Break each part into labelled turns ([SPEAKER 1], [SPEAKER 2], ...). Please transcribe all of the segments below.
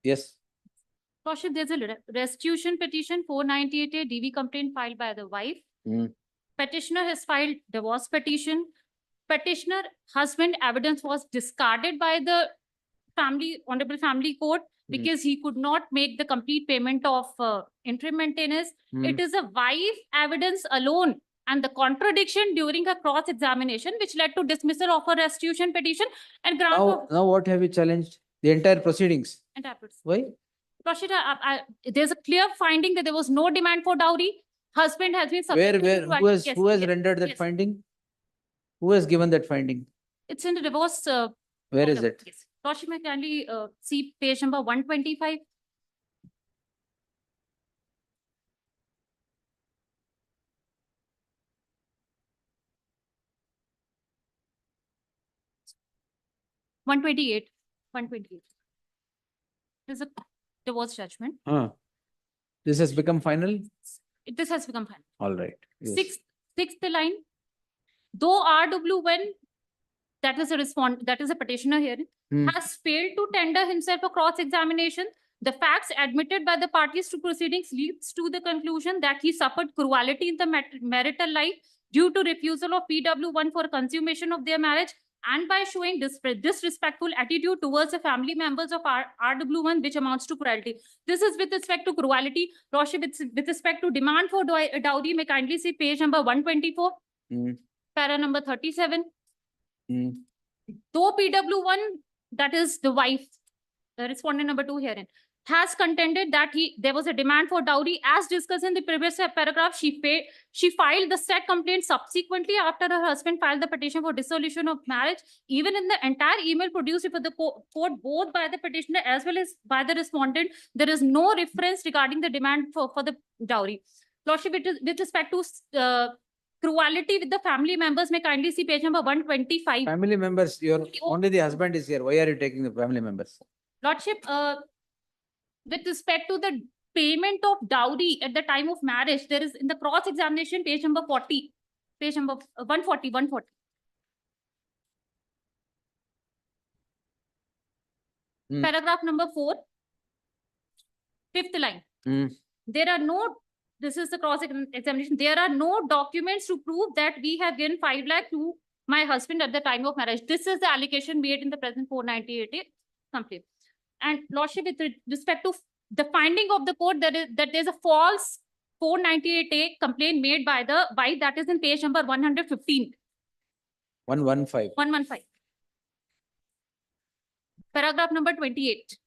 [SPEAKER 1] Yes.
[SPEAKER 2] Lordship, there's a restitution petition 498A DV complaint filed by the wife. Petitioner has filed divorce petition. Petitioner husband evidence was discarded by the honorable family court because he could not make the complete payment of interim maintenance. It is a wife evidence alone and the contradiction during her cross examination which led to dismissal of a restitution petition and grant of
[SPEAKER 1] Now what have you challenged? The entire proceedings.
[SPEAKER 2] entire proceedings.
[SPEAKER 1] Why?
[SPEAKER 2] Lordship, there's a clear finding that there was no demand for dowry. Husband has been
[SPEAKER 1] Who has rendered that finding? Who has given that finding?
[SPEAKER 2] It's in the divorce.
[SPEAKER 1] Where is it?
[SPEAKER 2] Yes. Lordship, may kindly see page number 125. One 128. There's a divorce judgment.
[SPEAKER 1] This has become final?
[SPEAKER 2] This has become final.
[SPEAKER 1] All right. Yes.
[SPEAKER 2] Sixth line. Though RW1, that is a petitioner here, has failed to tender himself a cross-examination, the facts admitted by the parties to proceedings leads to the conclusion that he suffered cruelty in the marital life due to refusal of PW1 for consummation of their marriage and by showing disrespectful attitude towards the family members of RW1, which amounts to cruelty. This is with respect to cruelty. Lordship, with respect to demand for dowry, may kindly see page number 124, para number 37. Though PW1, that is the wife, the respondent number 2 herein, has contended that there was a demand for dowry as discussed in the previous paragraph. She filed the said complaint subsequently after her husband filed the petition for dissolution of marriage. Even in the entire email produced before the court, both by the petitioner as well as by the respondent, there is no reference regarding the demand for the dowry. Lordship, with respect to cruelty with the family members, may kindly see page number 125.
[SPEAKER 1] Family members, only the husband is here. Why are you taking the family members?
[SPEAKER 2] Lordship, with respect to the payment of dowry at the time of marriage, there is in the cross-examination page number 40, page number 140. Paragraph number 4, 5th line. There are no, this is the cross-examination, there are no documents to prove that we have given 5 lakh to my husband at the time of marriage. This is the allegation made in the present 498 complaint. And Lordship, with respect to the finding of the court, that there's a false 498A complaint made by the wife, that is in page number 115.
[SPEAKER 1] 115.
[SPEAKER 2] 115. Paragraph number 28.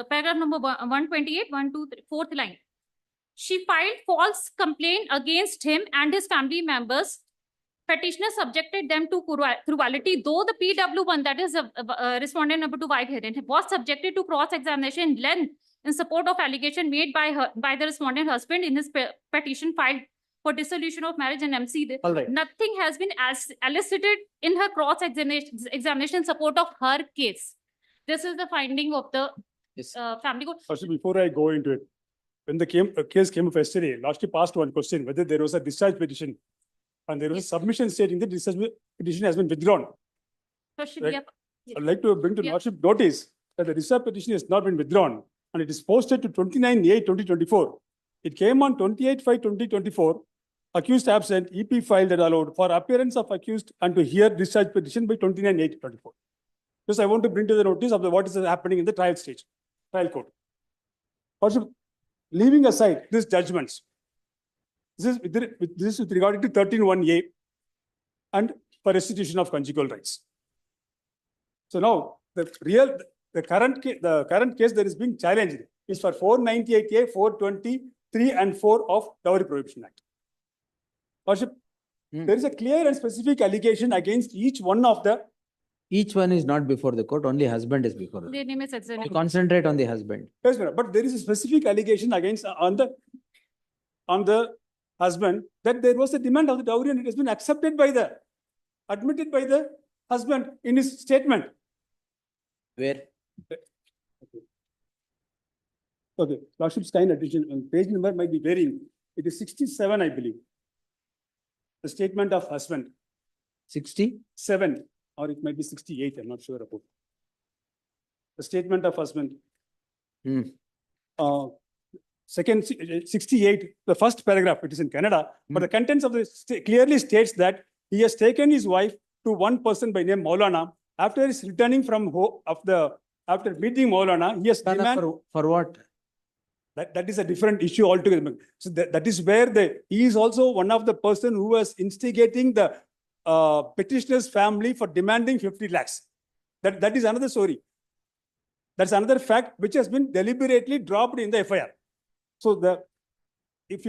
[SPEAKER 2] Paragraph number 128, 1, 2, 3, 4th line. She filed false complaint against him and his family members. Petitioner subjected them to cruelty, though the PW1, that is respondent number 2 wife herein, was subjected to cross-examination in length in support of allegation made by the respondent husband in his petition filed for dissolution of marriage and MC.
[SPEAKER 1] Right.
[SPEAKER 2] Nothing has been elicited in her cross-examination in support of her case. This is the finding of the family court.
[SPEAKER 3] Also, before I go into it, when the case came up yesterday, Lordship asked one question, whether there was a discharge petition. And there was a submission stating that this petition has been withdrawn. Right? I'd like to bring to Lordship notice that the discharge petition has not been withdrawn and it is posted to 29/8/2024. It came on 28/5/2024. Accused absent, EP filed and allowed for appearance of accused and to hear discharge petition by 29/8/2024. Because I want to bring to the notice of what is happening in the trial stage, trial court. Also, leaving aside these judgments, this is with regard to 13(1)(a) and for restitution of conjugal rights. So now the current case that is being challenged is for 498A, 423 and 4 of Dowry Prohibition Act. Lordship, there is a clear and specific allegation against each one of the.
[SPEAKER 1] Each one is not before the court, only husband is before the court. You concentrate on the husband.
[SPEAKER 3] Yes, but there is a specific allegation against on the husband that there was a demand of the dowry and it has been admitted by the husband in his statement.
[SPEAKER 1] Where?
[SPEAKER 3] Okay, Lordship's kind attention, page number might be varying. It is 67, I believe. The statement of husband.
[SPEAKER 1] 67.
[SPEAKER 3] or it might be 68, I'm not sure about. The statement of husband.
[SPEAKER 1] Hmm.
[SPEAKER 3] Second 68, the first paragraph, it is in Canada, but the contents of this clearly states that he has taken his wife to one person by name Maulana. After his returning from after meeting Maulana, he has demanded.
[SPEAKER 1] For what?
[SPEAKER 3] That is a different issue altogether. So that is where he is also one of the person who was instigating the petitioner's family for demanding 50 lakhs. That is another story. That's another fact which has been deliberately dropped in the FIR. So if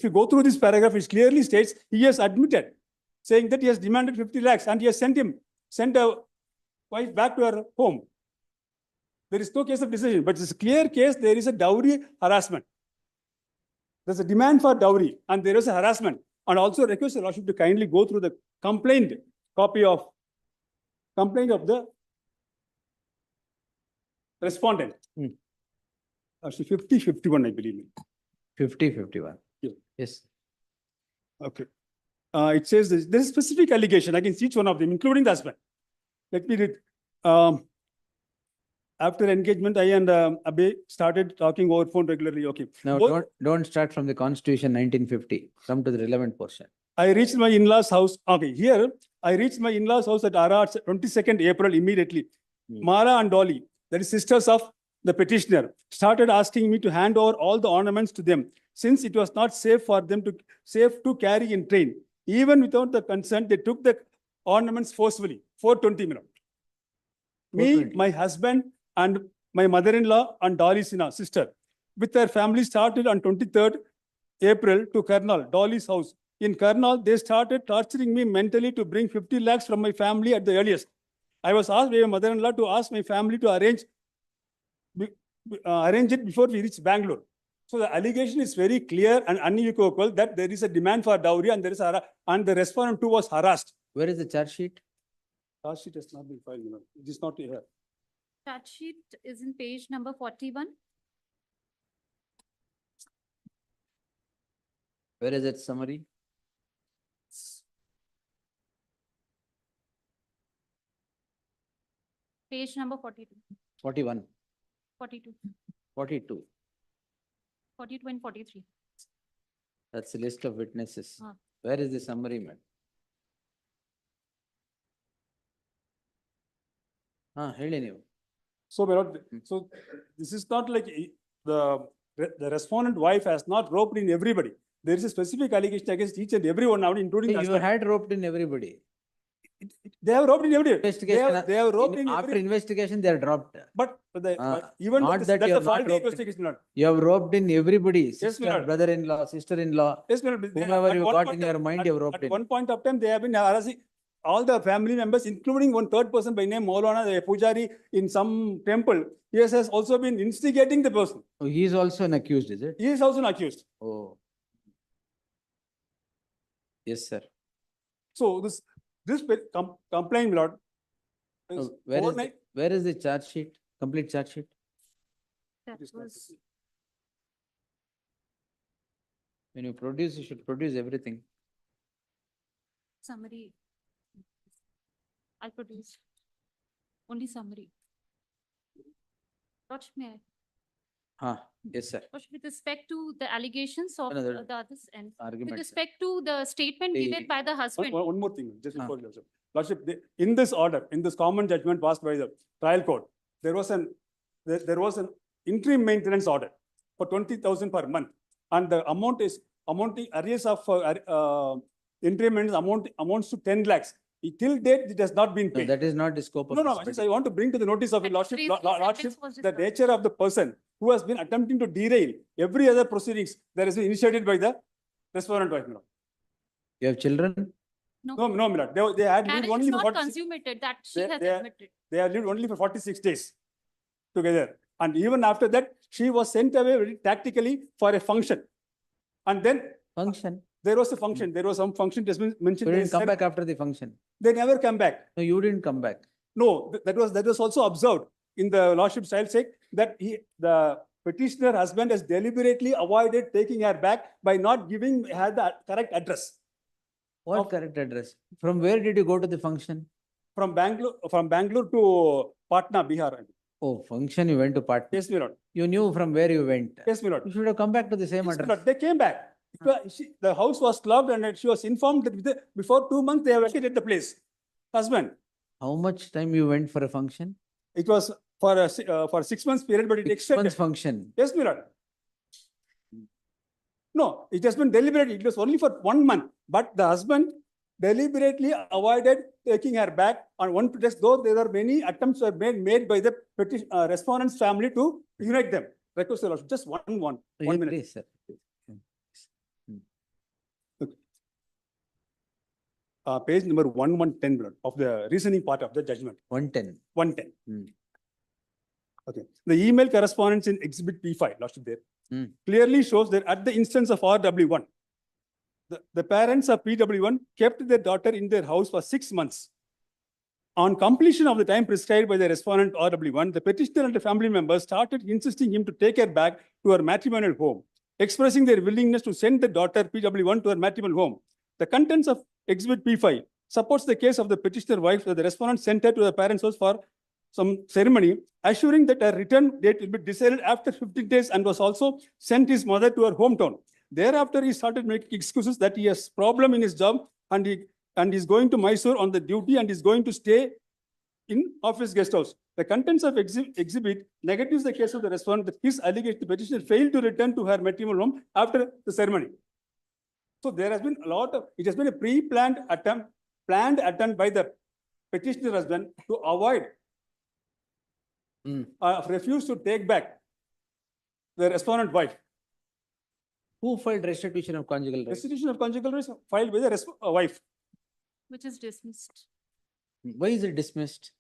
[SPEAKER 3] you go through this paragraph, it clearly states he has admitted, saying that he has demanded 50 lakhs and he has sent a wife back to her home. There is no case of decision, but it's a clear case. There is a dowry harassment. There's a demand for dowry and there is a harassment. And also request the Lordship to kindly go through the copy of the respondent. 50-51, I believe.
[SPEAKER 1] 50-51.
[SPEAKER 3] Yeah.
[SPEAKER 1] Yes.
[SPEAKER 3] Okay. It says there is specific allegation against each one of them, including the husband. Let me read. After engagement, I and Abe started talking over phone regularly. Okay.
[SPEAKER 1] Now, don't start from the Constitution 1950. Come to the relevant portion.
[SPEAKER 3] I reached my in-laws' house. Okay, here I reached my in-laws' house at Arat 22nd April immediately. Mara and Dolly, that is sisters of the petitioner, started asking me to hand over all the ornaments to them, since it was not safe for them to carry in train. Even without the consent, they took the ornaments forcefully. 420 minutes. Me, my husband, and my mother-in-law and Dolly's sister, with their family, started on 23rd April to Karnal, Dolly's house. In Karnal, they started torturing me mentally to bring 50 lakhs from my family at the earliest. I was asked by my mother-in-law to ask my family to arrange it before we reach Bangalore. So the allegation is very clear and unequivocal that there is a demand for dowry and the respondent too was harassed.
[SPEAKER 1] Where is the charge sheet?
[SPEAKER 3] Charge sheet has not been filed. It is not here.
[SPEAKER 2] Charge sheet is in page number 41.
[SPEAKER 1] Where is it summary?
[SPEAKER 2] Page number 42.
[SPEAKER 1] 41.
[SPEAKER 2] 42.
[SPEAKER 1] 42.
[SPEAKER 2] 42 and 43.
[SPEAKER 1] That's the list of witnesses.
[SPEAKER 2] Ah.
[SPEAKER 1] Where is the summary, man? ಹೇಳಿ ನೀವು.
[SPEAKER 3] So this is not like the respondent wife has not roped in everybody. There is a specific allegation against each and every one now, including the
[SPEAKER 1] You
[SPEAKER 3] husband.
[SPEAKER 1] had roped in everybody.
[SPEAKER 3] They have roped in everybody.
[SPEAKER 1] Investigation.
[SPEAKER 3] They have roped in
[SPEAKER 1] After
[SPEAKER 3] every,
[SPEAKER 1] investigation, they are dropped.
[SPEAKER 3] but even
[SPEAKER 1] not
[SPEAKER 3] that's
[SPEAKER 1] that you
[SPEAKER 3] the
[SPEAKER 1] have not
[SPEAKER 3] faulty
[SPEAKER 1] roped in.
[SPEAKER 3] investigation. Not.
[SPEAKER 1] You have roped in everybody.
[SPEAKER 3] Yes,
[SPEAKER 1] Sister,
[SPEAKER 3] Lord.
[SPEAKER 1] brother-in-law, sister-in-law.
[SPEAKER 3] Yes, madam.
[SPEAKER 1] Whomever
[SPEAKER 3] At
[SPEAKER 1] you
[SPEAKER 3] one
[SPEAKER 1] got
[SPEAKER 3] point
[SPEAKER 1] in your
[SPEAKER 3] of-
[SPEAKER 1] mind, you have roped
[SPEAKER 3] At
[SPEAKER 1] in.
[SPEAKER 3] one point of time, they have been harassing all the family members, including one third person by name Maulana, the Pujari in some temple. He has also been instigating the person.
[SPEAKER 1] Oh, he is also an accused, is it?
[SPEAKER 3] He is also an accused.
[SPEAKER 1] Oh. Yes, sir.
[SPEAKER 3] So this complaint, my lord, is
[SPEAKER 1] Oh,
[SPEAKER 3] overnight.
[SPEAKER 1] where is the charge sheet? Complete charge sheet?
[SPEAKER 2] That
[SPEAKER 3] This
[SPEAKER 2] was
[SPEAKER 1] When you produce, you should produce everything.
[SPEAKER 2] summary. I'll produce only summary. Touch me.
[SPEAKER 1] Yes, sir.
[SPEAKER 2] With respect to the allegations of
[SPEAKER 1] Another
[SPEAKER 2] the others and with
[SPEAKER 1] Argument.
[SPEAKER 2] respect to the statement
[SPEAKER 1] The-
[SPEAKER 2] given by the husband.
[SPEAKER 3] One more thing, just before you also. Lordship, in this order, in this common judgment passed by the trial court, there was an interim maintenance order for 20,000 per month, and the amount is amounting arrears of interim maintenance amounts to 10 lakhs. Till date, it has not been
[SPEAKER 1] No,
[SPEAKER 3] paid.
[SPEAKER 1] that is not the scope of.
[SPEAKER 3] No,
[SPEAKER 1] this
[SPEAKER 3] I
[SPEAKER 1] petition.
[SPEAKER 3] want to bring to the notice of your Lordship, Lordship,
[SPEAKER 2] Was
[SPEAKER 3] the nature of the person who has been attempting to derail every other proceedings that has been initiated by the respondent wife. My lord.
[SPEAKER 1] You have children?
[SPEAKER 3] No, my lord. They had lived
[SPEAKER 2] Marriage
[SPEAKER 3] only
[SPEAKER 2] is
[SPEAKER 3] for
[SPEAKER 2] not
[SPEAKER 3] 46,
[SPEAKER 2] consummated, that she
[SPEAKER 3] They-
[SPEAKER 2] has
[SPEAKER 3] they are-
[SPEAKER 2] admitted.
[SPEAKER 3] they have lived only for 46 days together. And even after that, she was sent away very tactically for a function. And then
[SPEAKER 1] Function.
[SPEAKER 3] there was a function, there was some function that has been mentioned.
[SPEAKER 1] You
[SPEAKER 3] They
[SPEAKER 1] didn't come
[SPEAKER 3] said
[SPEAKER 1] back after the function.
[SPEAKER 3] They never come back.
[SPEAKER 1] No, you didn't come back.
[SPEAKER 3] No, that was also observed in the Lordship's trial sake that the petitioner husband has deliberately avoided taking her back by not giving her the correct address.
[SPEAKER 1] What
[SPEAKER 3] Of-
[SPEAKER 1] correct address? From where did you go to the function?
[SPEAKER 3] from Bangalore to Patna, Bihar.
[SPEAKER 1] Oh, function you went to Patna.
[SPEAKER 3] Yes, my lord.
[SPEAKER 1] You knew from where you went.
[SPEAKER 3] Yes, my lord.
[SPEAKER 1] You should have come back to the same
[SPEAKER 3] Yes, my
[SPEAKER 1] address.
[SPEAKER 3] lord. They came back. The house was locked and she was informed that before 2 months they have vacated the place. Husband.
[SPEAKER 1] How much time you went for a function?
[SPEAKER 3] It was for 6 months period, but it
[SPEAKER 1] 6
[SPEAKER 3] extended.
[SPEAKER 1] months function.
[SPEAKER 3] Yes, my lord. No, it has been deliberate. It was only for 1 month, but the husband deliberately avoided taking her back on one pretext, though there are many attempts were made by the respondent's family to unite them. Request the lordship. Just one
[SPEAKER 1] Yes,
[SPEAKER 3] minute.
[SPEAKER 1] please, sir.
[SPEAKER 3] Page number 1110 my lord, of the reasoning part of the judgment.
[SPEAKER 1] 110.
[SPEAKER 3] 110.
[SPEAKER 1] Hmm.
[SPEAKER 3] Okay. The email correspondence in Exhibit P5, lordship there,
[SPEAKER 1] Hmm.
[SPEAKER 3] clearly shows that at the instance of RW1, the parents of PW1 kept their daughter in their house for 6 months. On completion of the time prescribed by the respondent RW1, the petitioner and the family members started insisting him to take her back to her matrimonial home, expressing their willingness to send the daughter PW1 to her matrimonial home. The contents of Exhibit P5 supports the case of the petitioner wife that the respondent sent her to the parents' house for some ceremony, assuring that her return date will be decided after 15 days, and was also sent his mother to her hometown. Thereafter, he started making excuses that he has problem in his job and is going to Mysore on the duty and is going to stay in office guest house. The contents of exhibit negatives the case of the respondent that his allegation the petitioner failed to return to her matrimonial home after the ceremony. So there has been it has been a pre-planned attempt by the petitioner husband to avoid refuse to take back the respondent wife.
[SPEAKER 1] Who filed restitution of conjugal rights?
[SPEAKER 3] Restitution of conjugal rights filed by the wife.
[SPEAKER 2] Which is dismissed.
[SPEAKER 1] Why is it dismissed?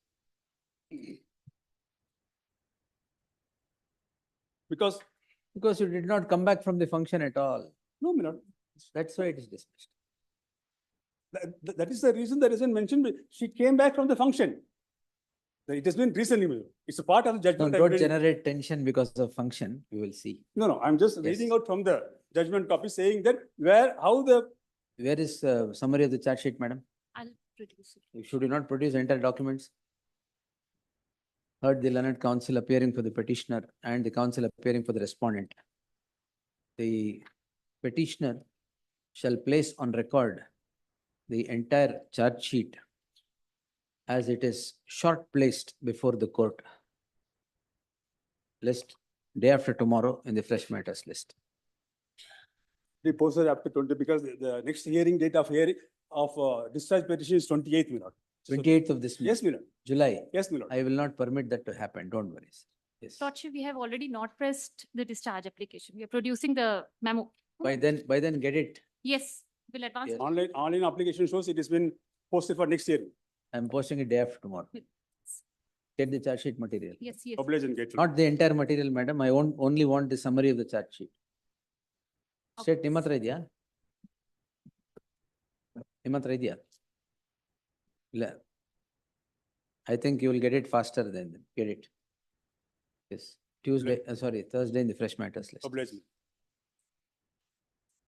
[SPEAKER 3] Because
[SPEAKER 1] you did not come back from the function at all.
[SPEAKER 3] no, my lord.
[SPEAKER 1] That's why it is dismissed.
[SPEAKER 3] That is the reason that isn't mentioned. She came back from the function. It has been recently. It's a part of the
[SPEAKER 1] No,
[SPEAKER 3] judgment.
[SPEAKER 1] don't generate tension because of function. You will see.
[SPEAKER 3] No. I'm just
[SPEAKER 1] Yes.
[SPEAKER 3] reading out from the judgment copy saying that
[SPEAKER 1] Where is summary of the charge sheet, madam?
[SPEAKER 2] I'll produce it.
[SPEAKER 1] Should you not produce entire documents? Heard the learned counsel appearing for the petitioner and the counsel appearing for the respondent. The petitioner shall place on record the entire charge sheet as it is short placed before the court. List day after tomorrow in the fresh matters list.
[SPEAKER 3] they posted after 20 because the next hearing date of discharge petition is 28th, my lord.
[SPEAKER 1] 28th of this month.
[SPEAKER 3] Yes, my lord.
[SPEAKER 1] July.
[SPEAKER 3] Yes, my lord.
[SPEAKER 1] I will not permit that to happen. Don't worry. Sir. Yes.
[SPEAKER 2] Lordship, we have already not pressed the discharge application. We are producing the memo.
[SPEAKER 1] By then get it.
[SPEAKER 2] Yes, we'll advance.
[SPEAKER 1] Yes.
[SPEAKER 3] Online application shows it has been posted for next hearing.
[SPEAKER 1] I'm posting it day after tomorrow. Get the charge sheet material.
[SPEAKER 2] Yes.
[SPEAKER 3] Oblige and get.
[SPEAKER 1] Not the entire material, madam. I only want the summary of the charge sheet. State ನಿಮ್ಮ ಹತ್ರ ಇದೆಯಾ? ನಿಮ್ಮ ಹತ್ರ ಇದೆಯಾ? ಇಲ್ಲ. I think you will get it faster than get it. Yes. Thursday in the fresh matters list.
[SPEAKER 3] Oblige.